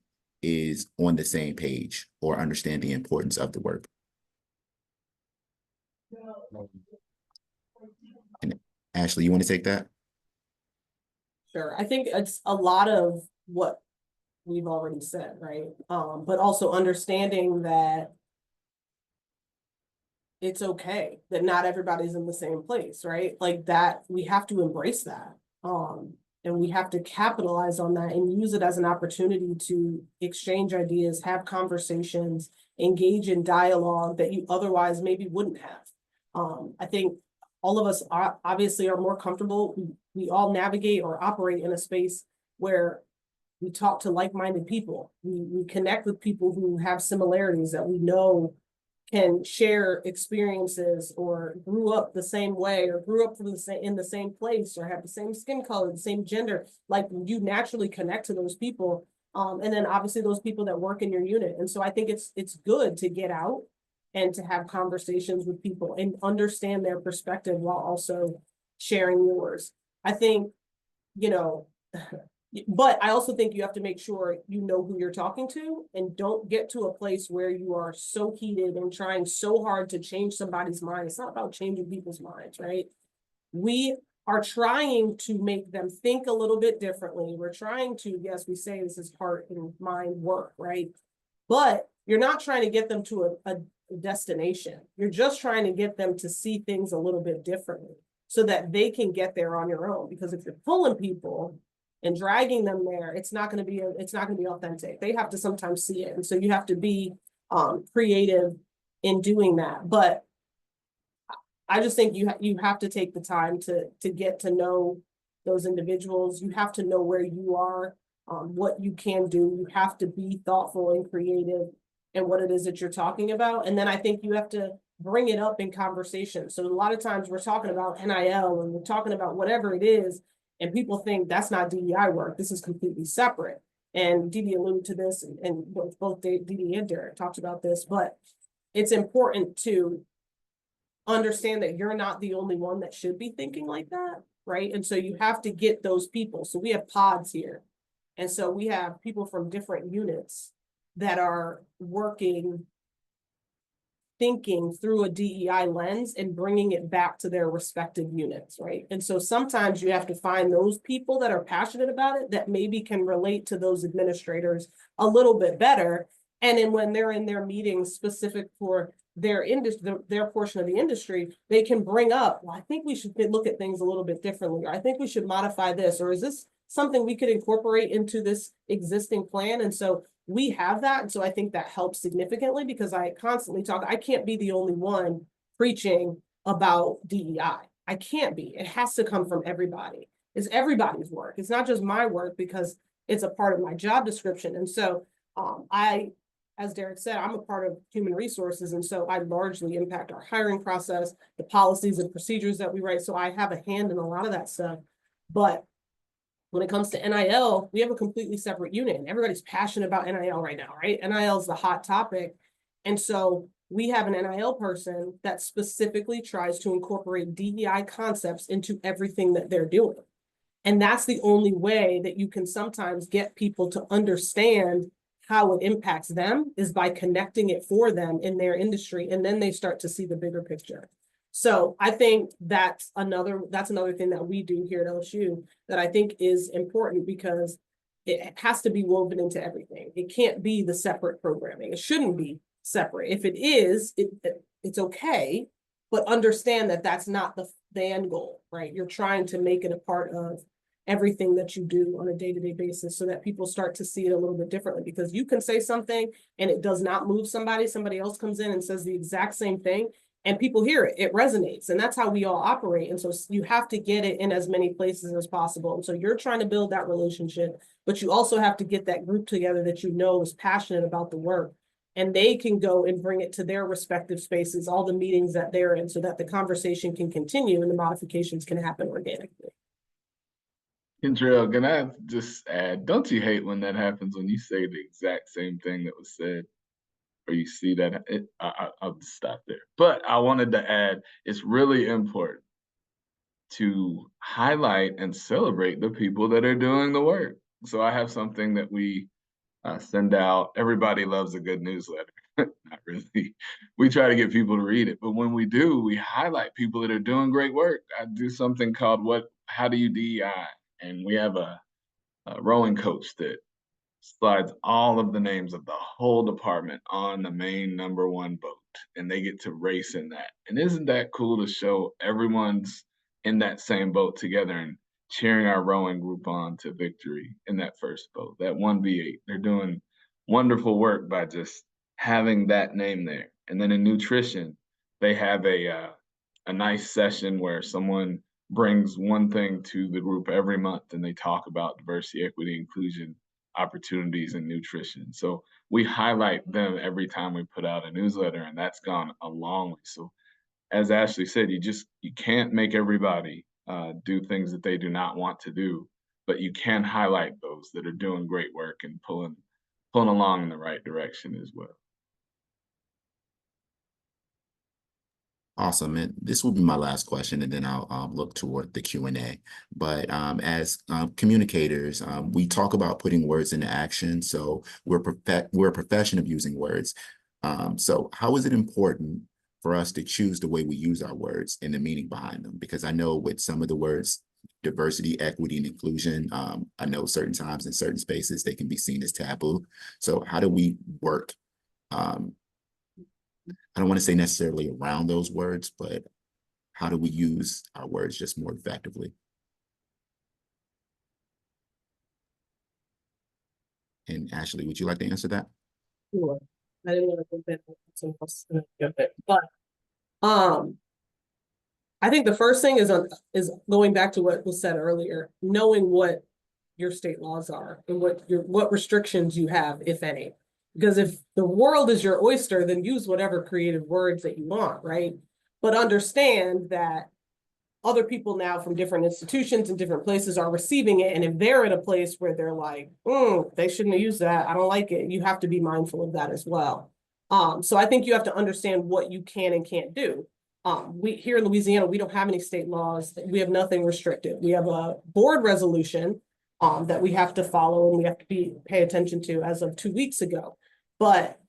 [SPEAKER 1] is on the same page or understand the importance of the work? And Ashley, you want to take that?
[SPEAKER 4] Sure. I think it's a lot of what we've already said, right? But also understanding that it's okay that not everybody's in the same place, right? Like that, we have to embrace that. And we have to capitalize on that and use it as an opportunity to exchange ideas, have conversations, engage in dialogue that you otherwise maybe wouldn't have. I think all of us obviously are more comfortable. We all navigate or operate in a space where we talk to like-minded people. We connect with people who have similarities that we know can share experiences or grew up the same way or grew up from in the same place or have the same skin color, the same gender, like you naturally connect to those people. And then obviously those people that work in your unit. And so I think it's good to get out and to have conversations with people and understand their perspective while also sharing yours. I think, you know, but I also think you have to make sure you know who you're talking to and don't get to a place where you are so heated and trying so hard to change somebody's mind. It's not about changing people's minds, right? We are trying to make them think a little bit differently. We're trying to, yes, we say this is heart and mind work, right? But you're not trying to get them to a destination. You're just trying to get them to see things a little bit differently so that they can get there on your own. Because if you're pulling people and dragging them there, it's not going to be authentic. They have to sometimes see it. And so you have to be creative in doing that. But I just think you have to take the time to get to know those individuals. You have to know where you are, what you can do. You have to be thoughtful and creative in what it is that you're talking about. And then I think you have to bring it up in conversation. So a lot of times we're talking about NIL and we're talking about whatever it is, and people think that's not DEI work. This is completely separate. And Dee Dee alluded to this, and both Dee Dee and Derek talked about this, but it's important to understand that you're not the only one that should be thinking like that, right? And so you have to get those people. So we have pods here. And so we have people from different units that are working, thinking through a DEI lens and bringing it back to their respective units, right? And so sometimes you have to find those people that are passionate about it that maybe can relate to those administrators a little bit better. And then when they're in their meetings specific for their industry, their portion of the industry, they can bring up, well, I think we should look at things a little bit differently, or I think we should modify this, or is this something we could incorporate into this existing plan? And so we have that. And so I think that helps significantly because I constantly talk, I can't be the only one preaching about DEI. I can't be. It has to come from everybody. It's everybody's work. It's not just my work because it's a part of my job description. And so as Derek said, I'm a part of human resources. And so I largely impact our hiring process, the policies and procedures that we write. So I have a hand in a lot of that stuff. But when it comes to NIL, we have a completely separate unit and everybody's passionate about NIL right now, right? NIL is the hot topic. And so we have an NIL person that specifically tries to incorporate DEI concepts into everything that they're doing. And that's the only way that you can sometimes get people to understand how it impacts them is by connecting it for them in their industry. And then they start to see the bigger picture. So I think that's another thing that we do here at LSU that I think is important because it has to be woven into everything. It can't be the separate programming. It shouldn't be separate. If it is, it's okay, but understand that that's not the end goal, right? You're trying to make it a part of everything that you do on a day-to-day basis so that people start to see it a little bit differently because you can say something and it does not move somebody else comes in and says the exact same thing and people hear it, it resonates. And that's how we all operate. And so you have to get it in as many places as possible. And so you're trying to build that relationship, but you also have to get that group together that you know is passionate about the work. And they can go and bring it to their respective spaces, all the meetings that they're in, so that the conversation can continue and the modifications can happen organically.
[SPEAKER 2] Kendrell, can I just add, don't you hate when that happens, when you say the exact same thing that was said? Or you see that, I'll just stop there. But I wanted to add, it's really important to highlight and celebrate the people that are doing the work. So I have something that we send out. Everybody loves a good newsletter. Not really. We try to get people to read it. But when we do, we highlight people that are doing great work. I do something called How Do You DEI? And we have a rowing coach that slides all of the names of the whole department on the main #1 boat, and they get to race in that. And isn't that cool to show everyone's in that same boat together and cheering our rowing group on to victory in that first boat, that 1v8. They're doing wonderful work by just having that name there. And then in nutrition, they have a nice session where someone brings one thing to the group every month and they talk about diversity, equity, inclusion opportunities in nutrition. So we highlight them every time we put out a newsletter, and that's gone a long way. So as Ashley said, you can't make everybody do things that they do not want to do, but you can highlight those that are doing great work and pulling along in the right direction as well.
[SPEAKER 1] Awesome. And this will be my last question, and then I'll look toward the Q&A. But as communicators, we talk about putting words into action. So we're a profession of using words. So how is it important for us to choose the way we use our words and the meaning behind them? Because I know with some of the words, diversity, equity, and inclusion, I know certain times in certain spaces, they can be seen as taboo. So how do we work? I don't want to say necessarily around those words, but how do we use our words just more effectively? And Ashley, would you like to answer that?
[SPEAKER 4] Sure. I didn't want to go back. But I think the first thing is going back to what was said earlier, knowing what your state laws are and what restrictions you have, if any. Because if the world is your oyster, then use whatever creative words that you want, right? But understand that other people now from different institutions and different places are receiving it. And if they're at a place where they're like, they shouldn't have used that, I don't like it, you have to be mindful of that as well. So I think you have to understand what you can and can't do. We here in Louisiana, we don't have any state laws. We have nothing restricted. We have a board resolution that we have to follow and we have to pay attention to as of 2 weeks ago. But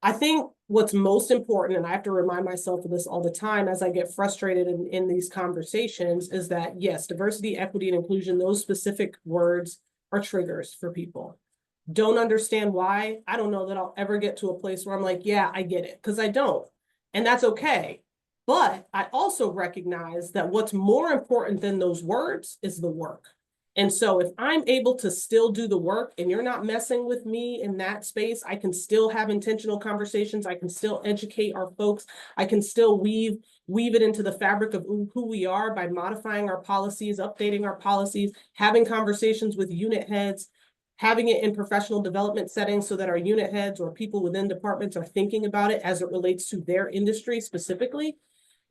[SPEAKER 4] I think what's most important, and I have to remind myself of this all the time as I get frustrated in these conversations, is that yes, diversity, equity, and inclusion, those specific words are triggers for people. Don't understand why. I don't know that I'll ever get to a place where I'm like, yeah, I get it, because I don't. And that's okay. But I also recognize that what's more important than those words is the work. And so if I'm able to still do the work and you're not messing with me in that space, I can still have intentional conversations. I can still educate our folks. I can still weave it into the fabric of who we are by modifying our policies, updating our policies, having conversations with unit heads, having it in professional development settings so that our unit heads or people within departments are thinking about it as it relates to their industry specifically.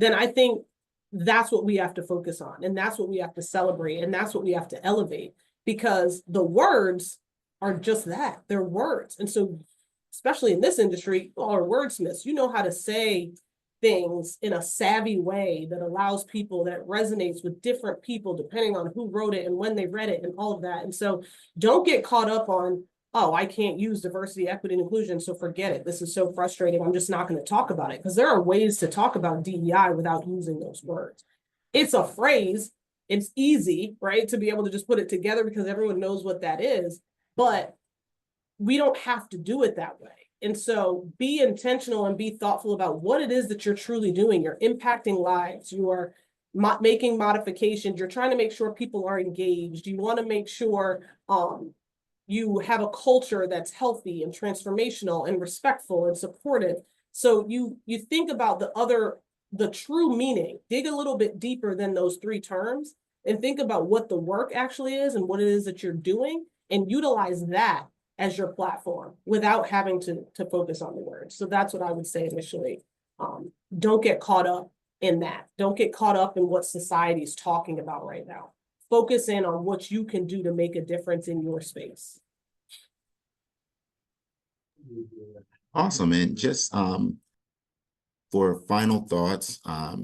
[SPEAKER 4] Then I think that's what we have to focus on. And that's what we have to celebrate. And that's what we have to elevate, because the words are just that, they're words. And so, especially in this industry, you all are wordsmiths. You know how to say things in a savvy way that allows people, that resonates with different people, depending on who wrote it and when they read it and all of that. And so don't get caught up on, oh, I can't use diversity, equity, and inclusion, so forget it. This is so frustrating. I'm just not going to talk about it. Because there are ways to talk about DEI without using those words. It's a phrase. It's easy, right, to be able to just put it together because everyone knows what that is. But we don't have to do it that way. And so be intentional and be thoughtful about what it is that you're truly doing. You're impacting lives. You are making modifications. You're trying to make sure people are engaged. You want to make sure you have a culture that's healthy and transformational and respectful and supportive. So you think about the true meaning, dig a little bit deeper than those three terms and think about what the work actually is and what it is that you're doing, and utilize that as your platform without having to focus on the words. So that's what I would say initially. Don't get caught up in that. Don't get caught up in what society's talking about right now. Focus in on what you can do to make a difference in your space.
[SPEAKER 1] Awesome. And just for final thoughts,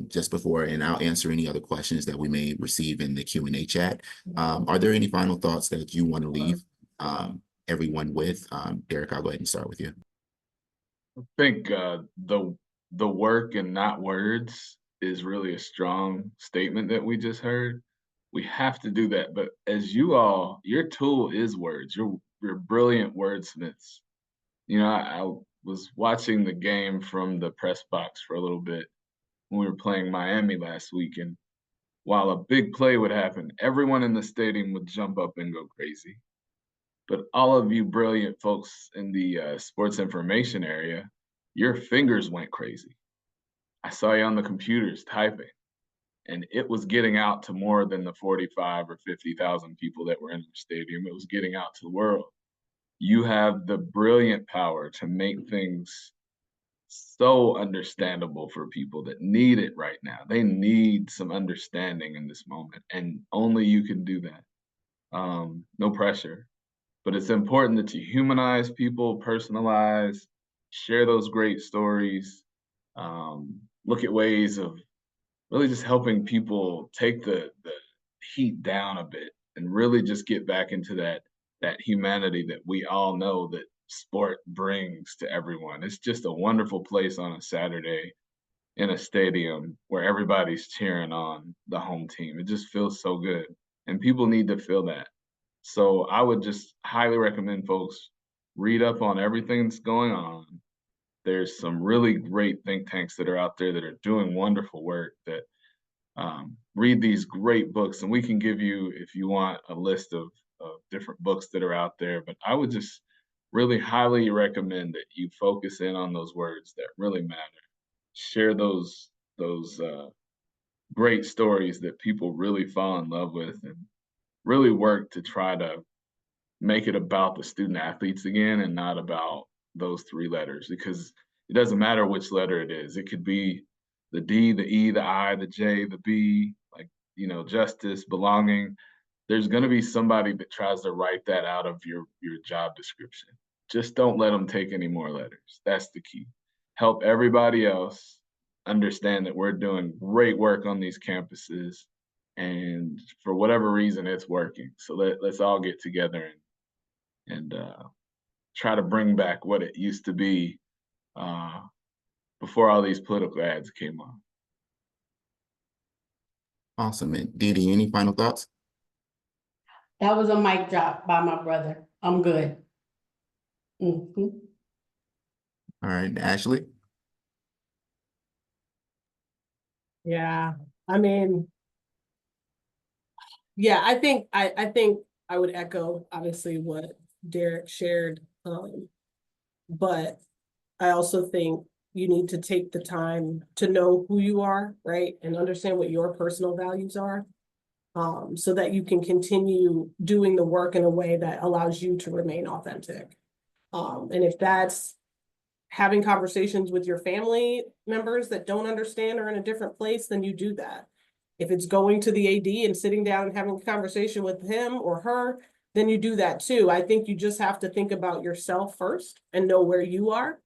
[SPEAKER 1] just before, and I'll answer any other questions that we may receive in the Q&A chat. Are there any final thoughts that you want to leave everyone with? Derek, I'll go ahead and start with you.
[SPEAKER 2] I think the work and not words is really a strong statement that we just heard. We have to do that. But as your tool is words. You're brilliant wordsmiths. You know, I was watching the game from the press box for a little bit when we were playing Miami last week. And while a big play would happen, everyone in the stadium would jump up and go crazy. But all of you brilliant folks in the sports information area, your fingers went crazy. I saw you on the computers typing, and it was getting out to more than the 45 or 50,000 people that were in the stadium. It was getting out to the world. you have the brilliant power to make things so understandable for people that need it right now. They need some understanding in this moment, and only you can do that. No pressure, but it's important that you humanize people, personalize, share those great stories, look at ways of really just helping people take the heat down a bit and really just get back into that humanity that we all know that sport brings to everyone. It's just a wonderful place on a Saturday in a stadium where everybody's cheering on the home team. It just feels so good, and people need to feel that. So I would just highly recommend folks read up on everything that's going on. There's some really great think tanks that are out there that are doing wonderful work that read these great books, and we can give you, if you want, a list of different books that are out there. But I would just really highly recommend that you focus in on those words that really matter. Share those great stories that people really fall in love with, and really work to try to make it about the student athletes again and not about those three letters, because it doesn't matter which letter it is. It could be the D, the E, the I, the J, the B, like, justice, belonging. There's going to be somebody that tries to write that out of your job description. Just don't let them take any more letters. That's the key. Help everybody else understand that we're doing great work on these campuses, and for whatever reason, it's working. So let's all get together and try to bring back what it used to be before all these political ads came on.
[SPEAKER 1] Awesome. And Didi, any final thoughts?
[SPEAKER 3] That was a mic drop by my brother. I'm good. Mhm.
[SPEAKER 1] All right, Ashley?
[SPEAKER 4] Yeah, I mean, yeah, I think I would echo obviously what Derek shared. But I also think you need to take the time to know who you are, right? And understand what your personal values are, so that you can continue doing the work in a way that allows you to remain authentic. And if that's having conversations with your family members that don't understand or in a different place, then you do that. If it's going to the AD and sitting down and having a conversation with him or her, then you do that too. I think you just have to think about yourself first and know where you are.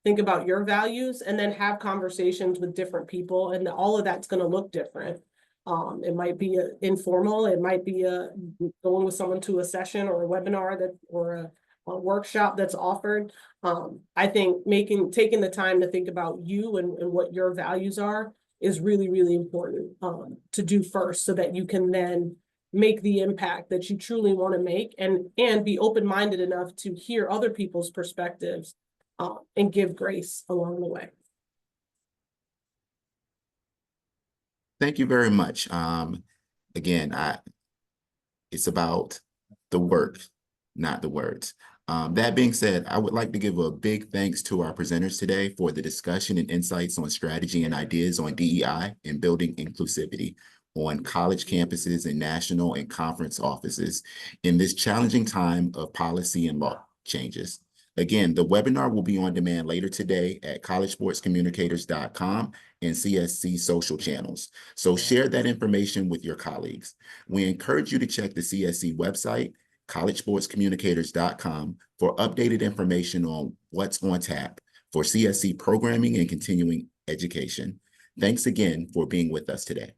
[SPEAKER 4] Think about your values, and then have conversations with different people, and all of that's going to look different. It might be informal. It might be going with someone to a session or a webinar or a workshop that's offered. I think taking the time to think about you and what your values are is really, really important to do first, so that you can then make the impact that you truly want to make, and be open-minded enough to hear other people's perspectives and give grace along the way.
[SPEAKER 1] Thank you very much. Again, it's about the work, not the words. That being said, I would like to give a big thanks to our presenters today for the discussion and insights on strategy and ideas on DEI and building inclusivity on college campuses and national and conference offices in this challenging time of policy and law changes. Again, the webinar will be on demand later today at collegesportscommunicators.com and CSC social channels. So share that information with your colleagues. We encourage you to check the CSC website, collegesportscommunicators.com, for updated information on what's on tap for CSC programming and continuing education. Thanks again for being with us today.